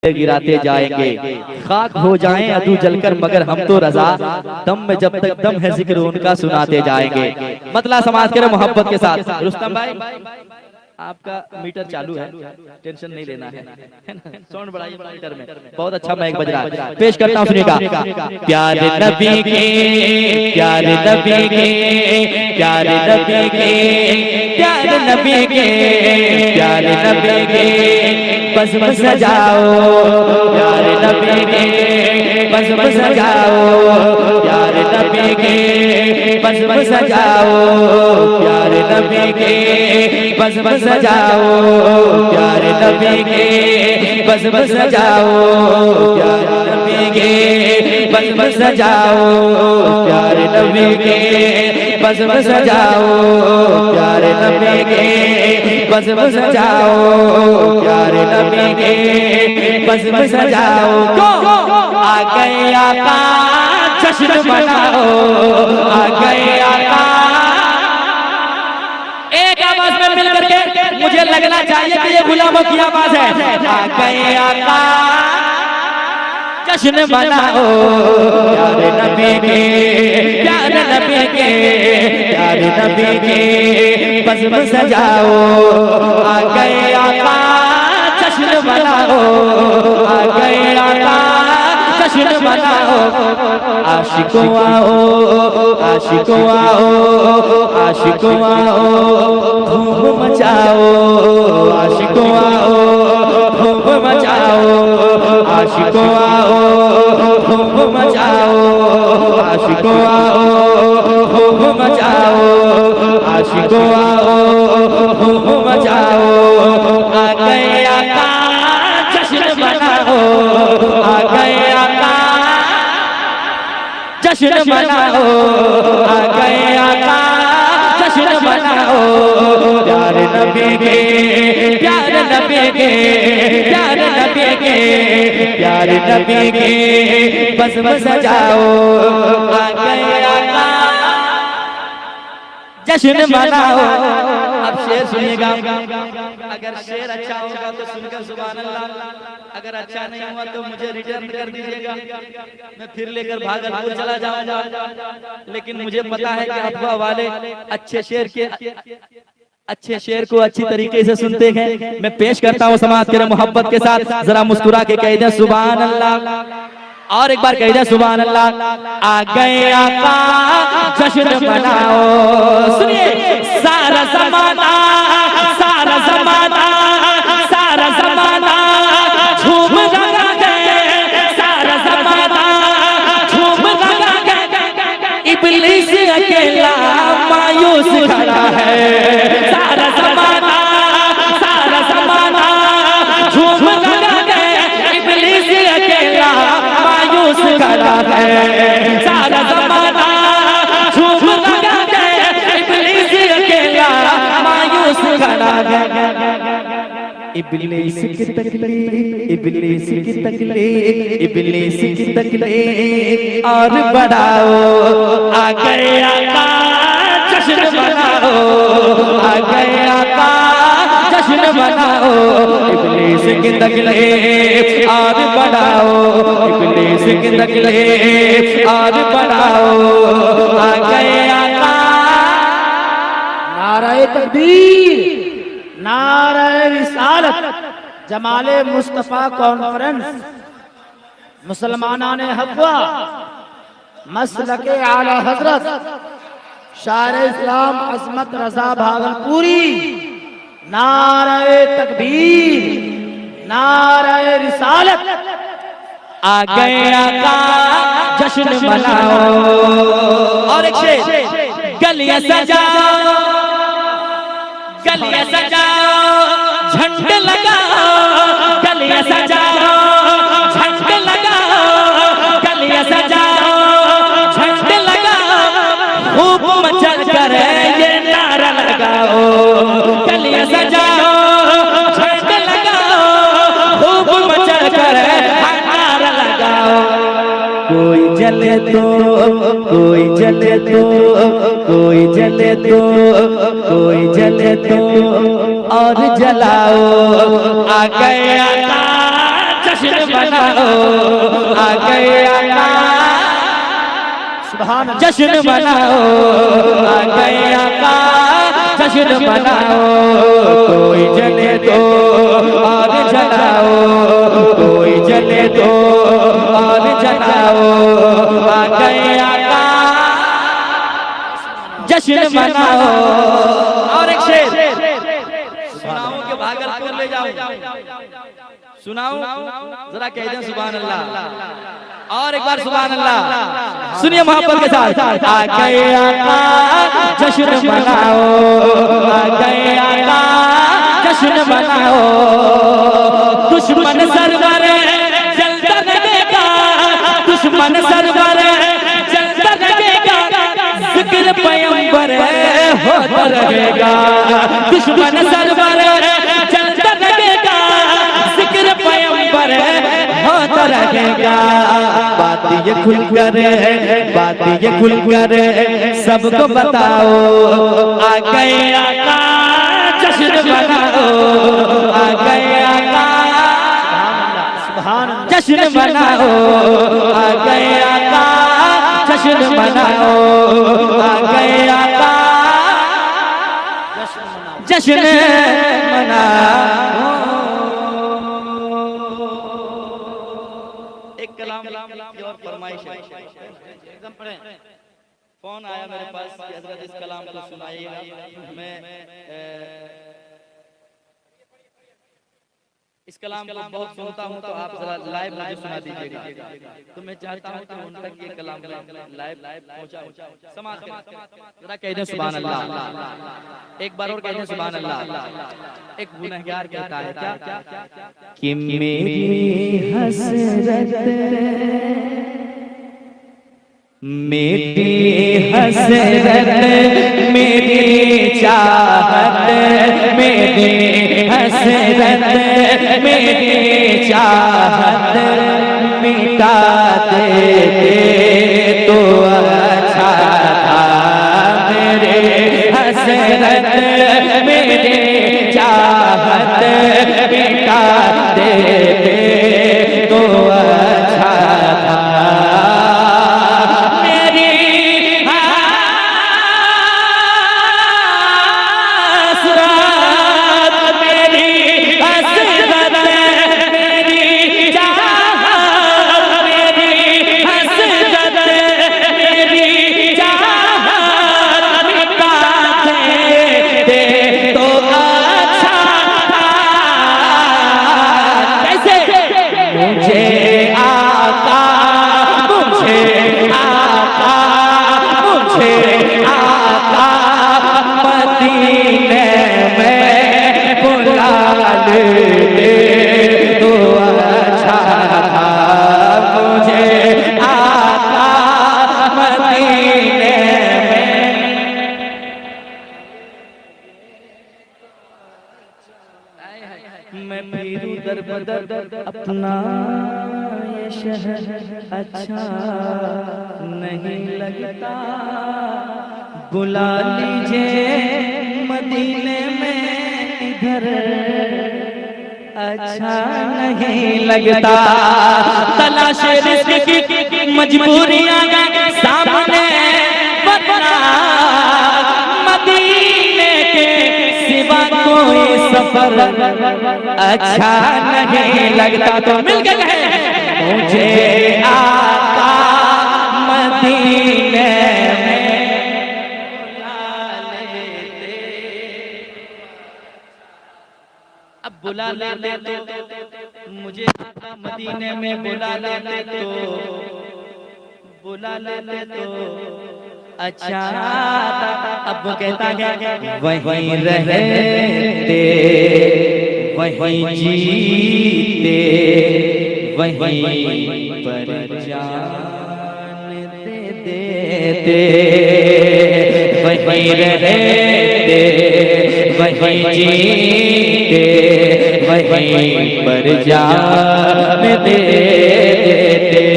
गिराते जाएंगे, खाक हो जाएं अदू जलकर मगर हम तो रजा, दम में जब तक दम है जिक्र उनका सुनाते जाएंगे। मतला समाज के मोहब्बत के साथ रुस्तम भाई आपका मीटर चालू है, टेंशन नहीं लेना है, साउंड बढ़ाइए मीटर में, बहुत अच्छा माइक बज रहा है। पेश करता हूं, सुनिएगा। प्यारे नबी के, प्यारे नबी के, प्यारे नबी के, प्यारे नबी के, प्यारे नबी के बस बस सजाओ, प्यारे नबी के बस बस सजाओ, प्यारे नबी के बस बस सजाओ, प्यारे नबी के बस बस सजाओ, प्यारे नबी के बस बस सजाओ, प्यारे नबी के बस बस सजाओ, प्यारे नबी के बस बस सजाओ, प्यारे नबी के बस बस सजाओ, प्यारे नबी के बस बस सजाओ। आ गए आका जश्न मनाओ, आ गए आका। एक आवाज में मिल करके मुझे लगना चाहिए कि ये गुलामों की आवाज है। आ गए आका जश्न मनाओ, प्यारे नबी के, प्यारे नबी के, प्यारे नबी के बस बस सजाओ। आ गए आका जश्न मनाओ, आ गए आका जश्न मनाओ। आशिकों आओ, आशिकों आओ, आशिकों आओ, धूम मचाओ, आशिकों आओ, धूम मचाओ, आशिकों आओ, धूम मचाओ, आशिकों आओ, धूम मचाओ, आशिकों आओ, धूम मचाओ। आ गए आका जश्न मनाओ, आ गए आका जश्न मनाओ, आ गए आका जश्न मनाओ। प्यारे नबी के, प्यारे नबी के, प्यारे नबी के, प्यारे नबी के बस बस सजाओ। आ गए आका जश्न मनाओ। अब शेर सुनिएगा, अगर शेर अच्छा होगा तो सुनकर सुभान अल्लाह, अगर अच्छा नहीं हुआ तो मुझे रिटर्न कर दीजिएगा, मैं फिर लेकर भागलपुर चला जाऊंगा। लेकिन मुझे पता है कि अफवाह वाले अच्छे शेर को अच्छी तरीके से सुनते हैं। मैं पेश करता हूँ समाज के मोहब्बत के साथ, जरा मुस्कुरा के कह दें सुभान अल्लाह, और एक बार कह दें सुभान अल्लाह। आ गए आका जश्न मनाओ। सुनिए, सारा जमाना, सारा जमाना, सारा जमाना झूम रहा है, सारा जमाना झूम रहा है। इब्लीस अकेला मायूस खड़ा है, सारा जमाना, सारा जमाना झूम रहा है। इब्लीस अकेला मायूस खड़ा है, सारा जमाना झूम रहा है। इब्लीस अकेला मायूस खड़ा है। इब्लीस की तकलीफ, इब्लीस की तकलीफ, इब्लीस की तकलीफ और बढ़ाओ। आ गए आका जश्न मनाओ, आ गए आका जश्न मनाओ। इब्लीस की तकलीफ और बढ़ाओ, इब्लीस की तकलीफ और बढ़ाओ। आ गए आका। नाराए तकबीर, नाराए रिसालत, जमाले मुस्तफा कॉन्फ्रेंस, मुसलमानाने हक़्क़ा, मसलके आला हजरत शायर इस्लाम अज़मत रज़ा भागलपुरी। नाराए तकबीर, नाराए रिसालत। आ गए आका जश्न मनाओ। और एक शेर, गलियां सजाओ, गलियां सजाओ, झंडे लगाओ, गलियां सजाओ, झंडे लगाओ, गलियां सजाओ, झंडे लगाओ। खूब मचल कर ये नारा लगाओ, गलियां सजाओ, झंडे लगाओ, खूब मचल कर नारा लगाओ। कोई जले तो, कोई जले तो, कोई जले तो, कोई जले तो और जलाओ। आ गया जश्न मनाओ, आ गए आका सुभान अल्लाह। जश्न मनाओ, आ गए आका जश्न मनाओ, कोई जले तो और जलाओ, कोई जले तो और जलाओ, आ गए आका जश्न मनाओ। और एक शेर सुनाओ के भागलपुर ले जाओ, सुनाओ जरा कह दें सुभान अल्लाह। और एक बार सुभान अल्लाह सुनिए मोहब्बत के साथ। आ गए आका जश्न मनाओ, आ गए आका जश्न मनाओ, दुश्मन सरवर जलता लगेगा, दुश्मन सरवर जलता लगेगा, जिक्र पैगंबर होता रहेगा, दुश्मन सरवर जलता लगेगा, जिक्र पैगंबर होता रहेगा। बात ये खुल कर, बात ये खुल कर सबको बताओ, आ गए आका जश्न मनाओ, आ गए आका सुभान अल्लाह। जश्न मनाओ, आ गए आका जश्न मनाओ, आ गए आका जश्न मनाओ। एक कलाम की और फरमाइश है, एकदम पढ़ें। फोन आया मेरे पास कि हजरत इस कलाम को सुनाइएगा। मैं इस कलाम को बहुत सुनता हूँ, तो आप जरा लाइव मुझे सुना दीजिएगा। तो मैं चाहता हूँ कि उन तक ये कलाम लाइव पहुँचाओ। समाज जरा कह दें सुभान अल्लाह, एक बार और कह दें सुभान अल्लाह। एक गुनहगार कहता है क्या कि मेरी हसरत, मेरी हसरत, मेरी चाहत, मेरी हसरत, मेरी चाहत मिटा देते तो अच्छा था। मेरे हसरत, मेरी चाहत मिटा देते तो अच्छा था। मैं फिरूं दर बदर अपना ये शहर अच्छा नहीं लगता, बुला लीजिए मदीने में इधर अच्छा नहीं लगता। तलाश रिज़्क़ की मजबूरियां सामने, वरना मदीने के सिवा कोई सफर अच्छा नहीं लगता। तो मिलकर कहें मुझे आका मदीने में अब बुला लेते तो मुझे आका मदीने में बुला लेते तो, बुला लेते तो अच्छा। अब वो कहता है वहीं रहते, वहीं जीते, वहीं पर जान दे देते, वहीं रहते, वहीं जीते, वहीं पर जान दे देते,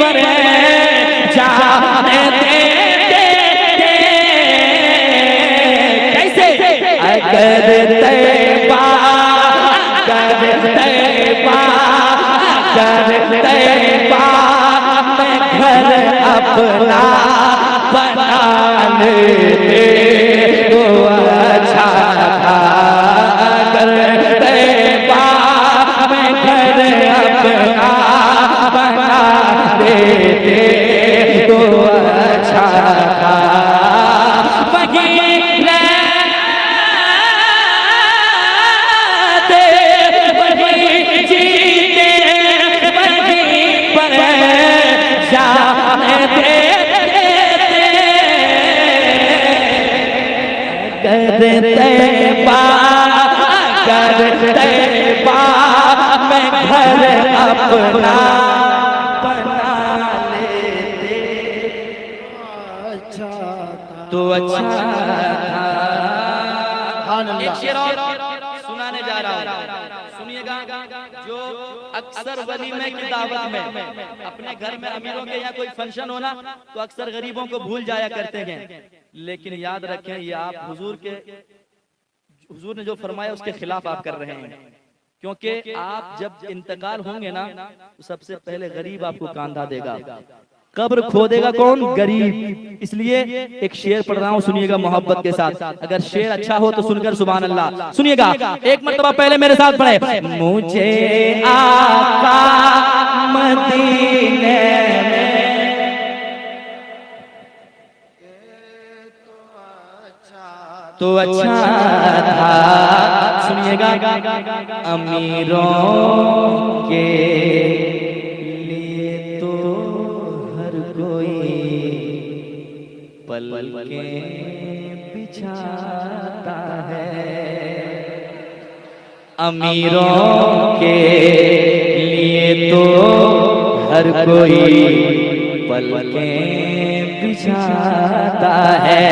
पर जाने देते कैसे अगर तैबा मैं घर अपना बना लेते तो अच्छा था। अगर तैबा मैं घर अपना बना लेते तो अच्छा था। मैं घर अपना बना लेते अच्छा तो अच्छा था। एक शेर और सुनाने जा रहा हूँ, सुनिएगा। जो अक्सर वलीमे की दावत में अपने घर में अमीरों के यहाँ कोई फंक्शन होना तो अक्सर गरीबों को भूल जाया करते हैं, लेकिन याद रखें ये आप हुजूर ने जो फरमाया उसके खिलाफ आप कर रहे हैं। क्योंकि आप जब इंतकाल होंगे ना तो सबसे पहले गरीब आपको कांधा देगा, कब्र खोदेगा कौन? गरीब। इसलिए एक शेर पढ़ रहा हूँ, सुनिएगा मोहब्बत के साथ। अगर शेर अच्छा हो तो सुनकर सुभान अल्लाह सुनिएगा। एक मर्तबा पहले मेरे साथ पढ़े। मुझे आका मदीने में तो अच्छा था। सुनिएगा, अमीरों के लिए तो हर कोई पलकें बिछाता है। अमीरों के लिए तो हर कोई पलकें बिछाता है।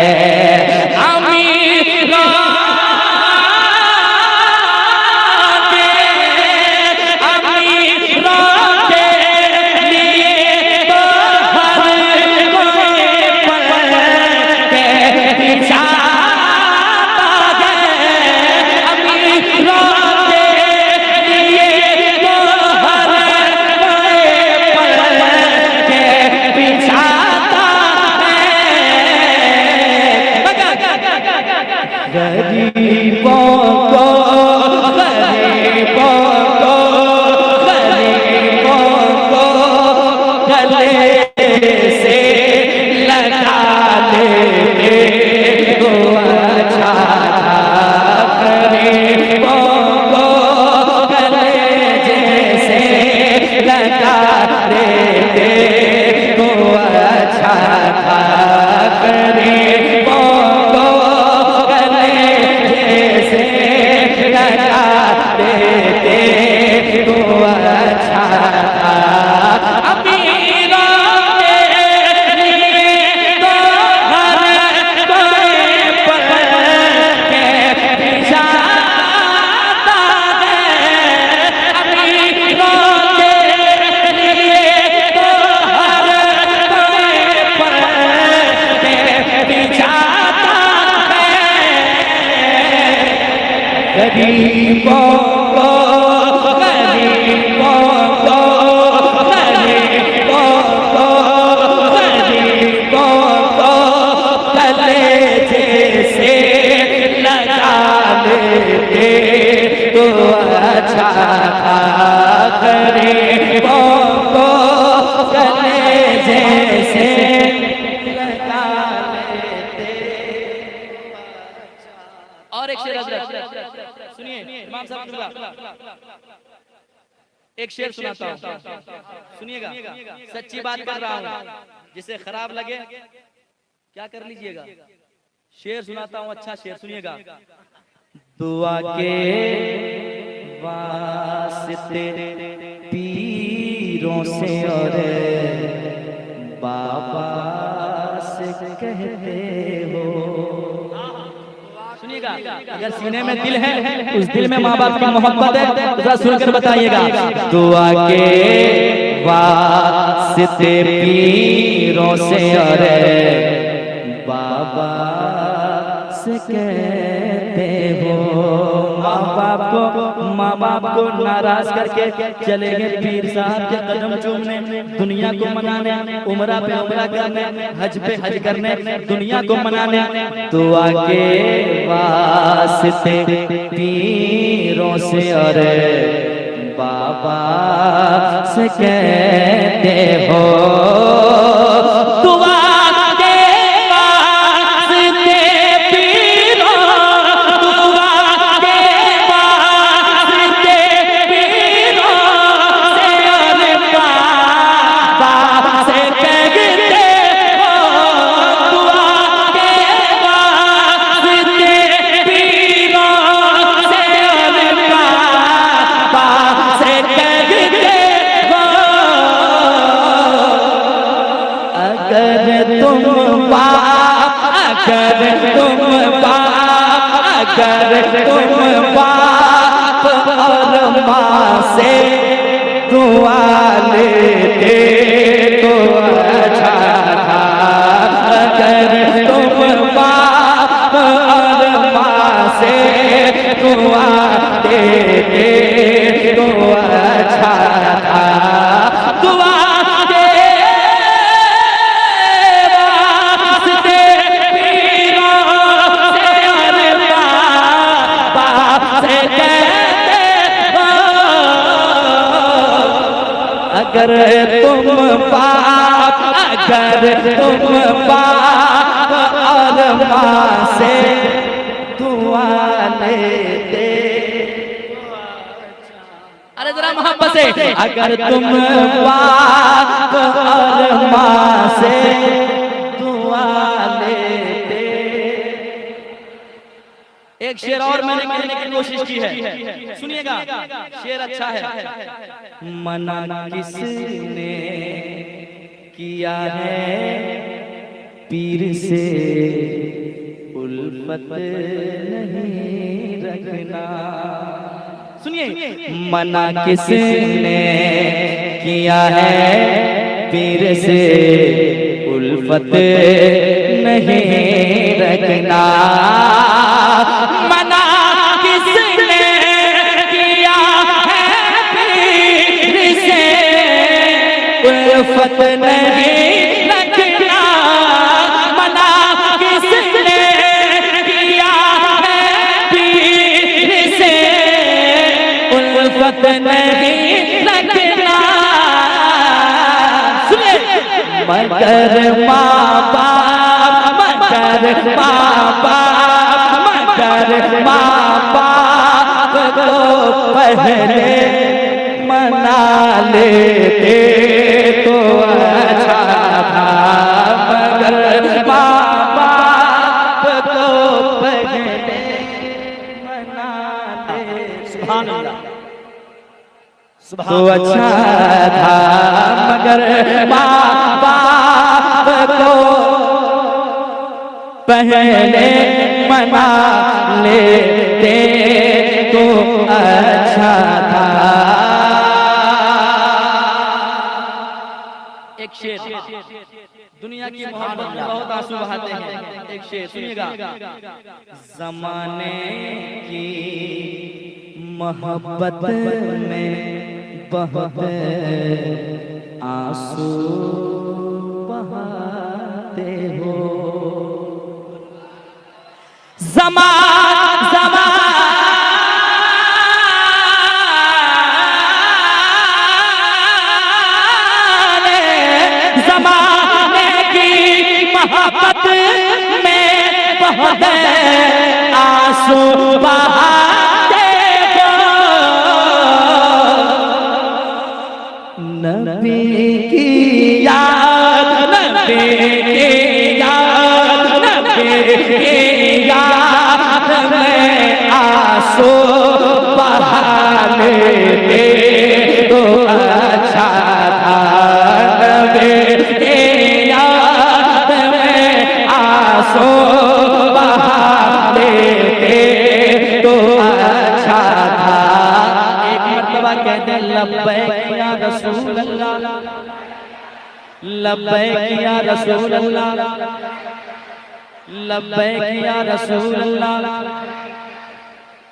एक शेर सुनाता हूँ, सुनिएगा। सच्ची बात कर रहा हूँ, जिसे खराब लगे क्या कर लीजिएगा। शेर सुनाता हूँ, अच्छा शेर सुनिएगा। दुआ के वास्ते पीरों से और बाबा से कहते हो। सुनिएगा, अगर सीने में दिल है, उस दिल में माँ बाप की मोहब्बत है, तो सुनकर बताइएगा। दुआ के वास्ते पीरों से अरे बाबा से कहते हो। माँ बाप को नाराज करके चले गए पीर साहब के कदम चूमने, दुनिया को मनाने, उमरा पे उमरा करने, हज पे हज करने, दुनिया को मनाने। तो आके वास्ते पीरों से अरे बाबा से कहते हो। अगर तुम बाप और माँ से दुआ लेते तो अच्छा था। अगर तुम बाप और माँ से दुआ देते तो अच्छा था। दुआ अगर तुम बाप, अगर तुम बाप और माँ से दुआ लेते। अरे जरा मोहब्बत से, अगर तुम बाप और माँ से दुआ लेते। एक शेर और मैंने कहने की कोशिश की है, सुनिएगा, शेर अच्छा है। मना किसने किया है पीर से उल्फत नहीं रखना। सुनिए, मना किसने किया है पीर से उल्फत नहीं रखना। मना किसने किया है पीर से उल्फत नहीं रखना। मना किसने किया है पीर से उल्फत नहीं रखना। सुने, मगर माँ बाप, मगर माँ बाप, मगर माँ बाप को पहले मना लेते तो अच्छा था। मगर माँ बाप को पहले मना लेते सुभान अल्लाह, तो अच्छा था। मगर माँ बाप को पहले मना लेते तो अच्छा था। एक शेर, दुनिया की मोहब्बत में बहुत आंसू बहाते हैं। एक शेर सुनिएगा। जमाने की मोहब्बत में बहुत आंसू बहाते हो। ज़माने की मोहब्बत में बहुत आंसू बहाते हो। नबी की याद, नबी की याद, नबी की याद में आंसू बहा लेते तो अच्छा था। नबी की याद में आंसू बहा लेते तो अच्छा था। एक मर्तबा कहते लब्बैक या रसूल अल्लाह, लब्बैक या रसूल अल्लाह, लब्बैक या रसूल अल्लाह।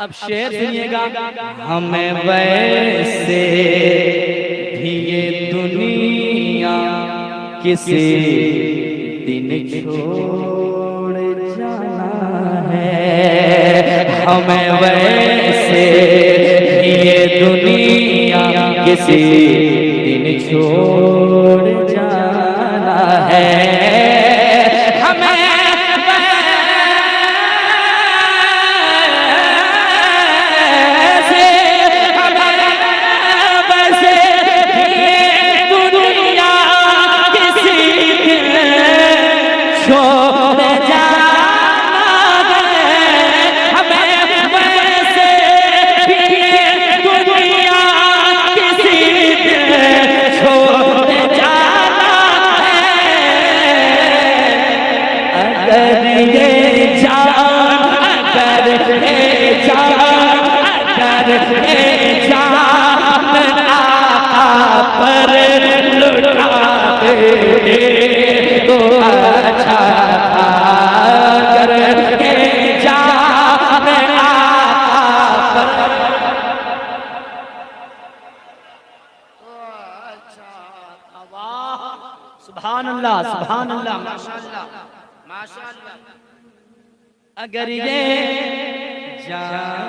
अब शेर सुनिएगा। हमें वैसे भी ये दुनिया किसी दिन छोड़ जाना है, हमें वैसे भी ये दुनिया किसी दिन छोड़ जाना है, पर लुटाते तो अच्छा कर जान सुभान अल्लाह, सुभान अल्लाह, माशाअल्लाह, माशाअल्लाह। अगर ये जान